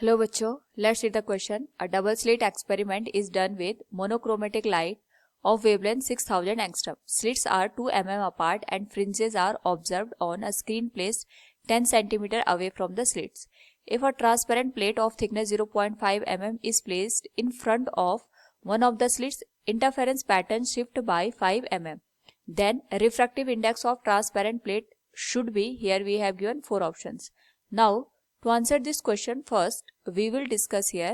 Hello बच्चों, let's read the question. A double slit experiment is done with monochromatic light of wavelength 6000 angstrom. Slits are 2 mm apart and fringes are observed on a screen placed 10 cm away from the slits. If a transparent plate of thickness 0.5 mm is placed in front of one of the slits, interference pattern shift by 5 mm. Then refractive index of transparent plate should be, here we have given 4 options. Now to answer this question, first we will discuss here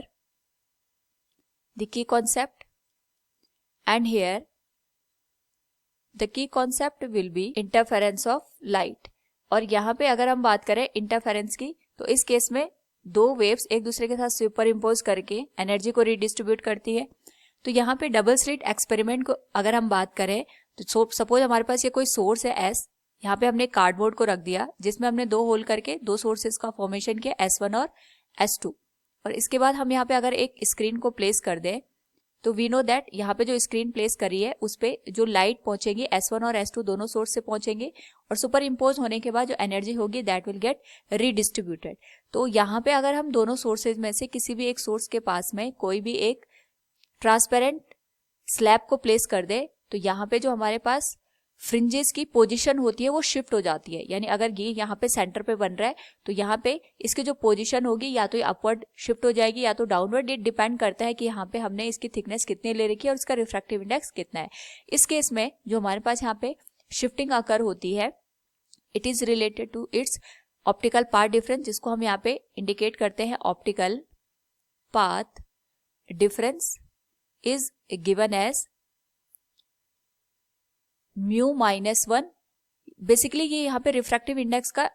the key concept, and here the key concept will be interference of light. और यहाँ पे अगर हम बात करें interference की, तो इस केस में दो वेव्स एक दूसरे के साथ सुपर इम्पोज करके एनर्जी को रिडिस्ट्रीब्यूट करती है. तो यहाँ पे डबल स्लिट एक्सपेरिमेंट को अगर हम बात करें तो सपोज हमारे पास ये कोई सोर्स है एस. यहाँ पे हमने कार्डबोर्ड को रख दिया जिसमें हमने दो होल करके दो सोर्सेस का फॉर्मेशन किया S1 और S2. और इसके बाद हम यहाँ पे अगर एक स्क्रीन को प्लेस कर दें तो वी नो दैट यहाँ पे जो स्क्रीन प्लेस करी है उस पे जो लाइट पहुंचेगी S1 और S2 दोनों सोर्स से पहुंचेंगे और सुपर इम्पोज होने के बाद जो एनर्जी होगी दैट विल गेट रीडिस्ट्रीब्यूटेड. तो यहाँ पे अगर हम दोनों सोर्सेज में से किसी भी एक सोर्स के पास में कोई भी एक ट्रांसपेरेंट स्लैब को प्लेस कर दे तो यहाँ पे जो हमारे पास फ्रिंजेस की पोजीशन होती है वो शिफ्ट हो जाती है. यानी अगर ये यहाँ पे सेंटर पे बन रहा है तो यहाँ पे इसकी जो पोजीशन होगी या तो ये अपवर्ड शिफ्ट हो जाएगी या तो डाउनवर्ड. ये डिपेंड करता है कि यहाँ पे हमने इसकी थिकनेस कितनी ले रखी है और इसका रिफ्रैक्टिव इंडेक्स कितना है. इस केस में जो हमारे पास यहाँ पे शिफ्टिंग अकर होती है it is related to its optical path difference, जिसको हम यहाँ पे इंडिकेट करते हैं optical path difference is given as mu minus 1. Basically ये यहाँ पे रिफ्रैक्टिव इंडेक्स का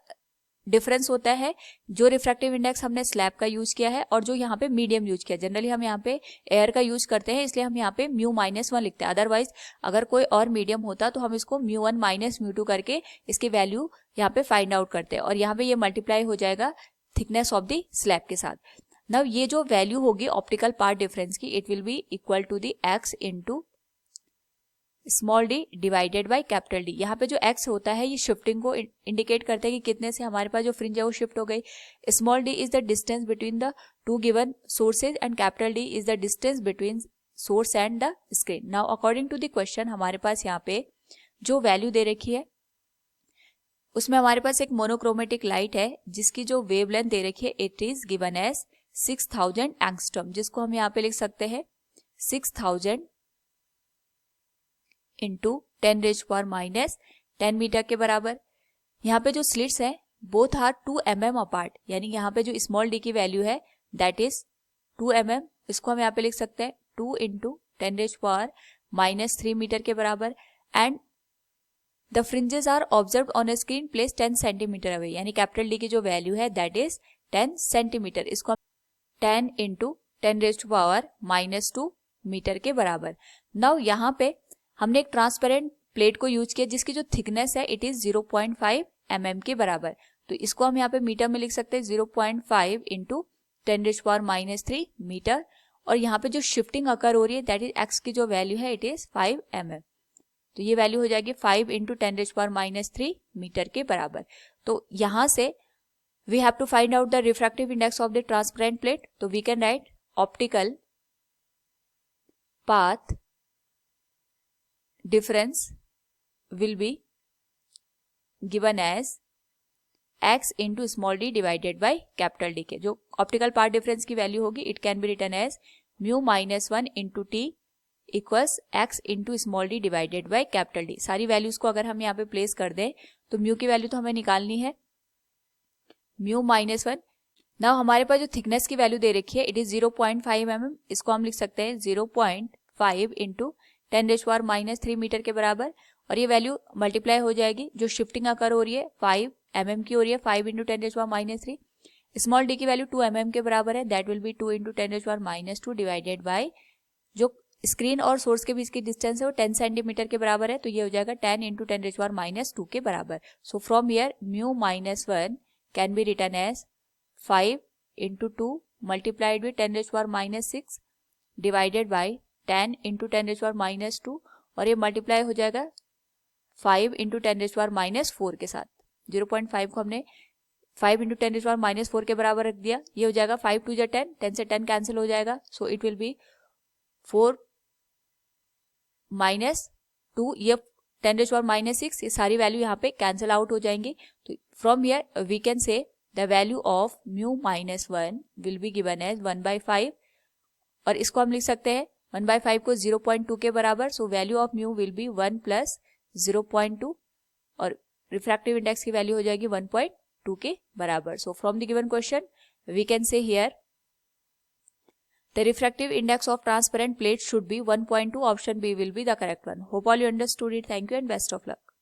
डिफरेंस होता है. जो रिफ्रैक्टिव इंडेक्स हमने स्लैब का यूज किया है और जो यहाँ पे मीडियम यूज किया. जनरली हम यहाँ पे एयर का यूज करते हैं इसलिए हम यहाँ पे म्यू माइनस 1 लिखते हैं. अदरवाइज अगर कोई और मीडियम होता तो हम इसको म्यू 1 माइनस म्यू 2 करके इसकी वैल्यू यहाँ पे फाइंड आउट करते हैं और यहाँ पे ये मल्टीप्लाई हो जाएगा थिकनेस ऑफ द स्लैब के साथ. नाउ ये जो वैल्यू होगी ऑप्टिकल पाथ डिफरेंस की it will be equal to the x into small d divided by capital D. यहाँ पे जो x होता है ये शिफ्टिंग को इंडिकेट करता है कि कितने से हमारे पास जो फ्रिंज है वो शिफ्ट हो गई. Small d is the distance between the two given sources and capital D is the distance between source and the screen. Now according to the question हमारे पास यहाँ पे जो वैल्यू दे रखी है उसमें हमारे पास एक मोनोक्रोमेटिक लाइट है जिसकी जो वेवलेंथ दे रखी है it is given as 6000 angstrom, जिसको हम यहाँ पे लिख सकते हैं 6000 इंटू 10⁻⁻10 मीटर के बराबर. यहाँ पे जो स्लिट्स है बोथ आर 2 mm अपार्ट. यानी यहाँ पे जो स्मॉल डी की वैल्यू है दैट इज 2 mm. इसको हम यहाँ पे लिख सकते हैं 2 इंटू 10⁻³ मीटर के बराबर. And the fringes are observe on a screen place 10 centimetre away. यानी कैपिटल डी की जो वैल्यू है दैट इज 10 सेंटीमीटर. इसको 10 इंटू 10⁻² मीटर के बराबर. नाउ यहाँ पे हमने एक ट्रांसपेरेंट प्लेट को यूज किया जिसकी जो थिकनेस है इट इज 0.5 mm के बराबर. तो इसको हम यहाँ पे मीटर में लिख सकते हैं 0.5 इंटू 10⁻³ मीटर. और यहाँ पे जो शिफ्टिंग अकर हो रही है दैट इज x की जो वैल्यू है इट इज 5 mm. तो ये वैल्यू हो जाएगी 5 इंटू 10⁻³ मीटर के बराबर. तो यहाँ से we have to find out the refractive index of the transparent plate. तो we can write optical path difference will be given as x into small d divided by capital D के. जो optical path difference की value होगी it can be written as mu minus 1 into t equals x into small d divided by capital D. सारी values को अगर हम यहाँ पे प्लेस कर दें तो म्यू की वैल्यू तो हमें निकालनी है म्यू माइनस 1. नाउ हमारे पास जो थिकनेस की वैल्यू दे रखी है इट इज 0.5 mm. इसको हम लिख सकते हैं 0.5 इंटू 10⁻³ मीटर के बराबर. और ये वैल्यू मल्टीप्लाई हो जाएगी. जो शिफ्टिंग अकर हो रही है 5 mm की हो रही है 5 इंटू 10⁻³. स्मॉल डी की वैल्यू 2 mm के बराबर है that will be 2 into 10⁻² divided by जो स्क्रीन और सोर्स के बीच की डिस्टेंस है वो 10 सेंटीमीटर के बराबर है. तो ये हो जाएगा 10 इंटू 10⁻² के बराबर. So from here mu minus 1 can be written as 5 into 2 multiplied with 10⁻6 divided by 10 into 10⁻². और ये मल्टीप्लाई हो जाएगा 5 इंटू 10⁻4 के साथ. 0.5 को हमने 5 इंटू 10⁻⁻4 के बराबर रख दिया, ये हो जाएगा 5 2 जा 10, 10 से 10 कैंसिल हो जाएगा, so it will B 4 minus 2, ये 10⁻⁻6, ये सारी वैल्यू यहाँ पे कैंसिल आउट हो जाएंगी। तो from here we can say the value of mu minus 1 will be given as 1/5, और इसको हम लिख सकते हैं 1/5 को 0.2 के बराबर, so value of mu will be 1 plus 0.2, और रिफ्रैक्टिव इंडेक्स की वैल्यू हो जाएगी 1.2 के बराबर। So from the given question we can say here the refractive index of transparent plate should be 1.2. Option B will be the correct one. Hope all you understood it. Thank you and best of luck.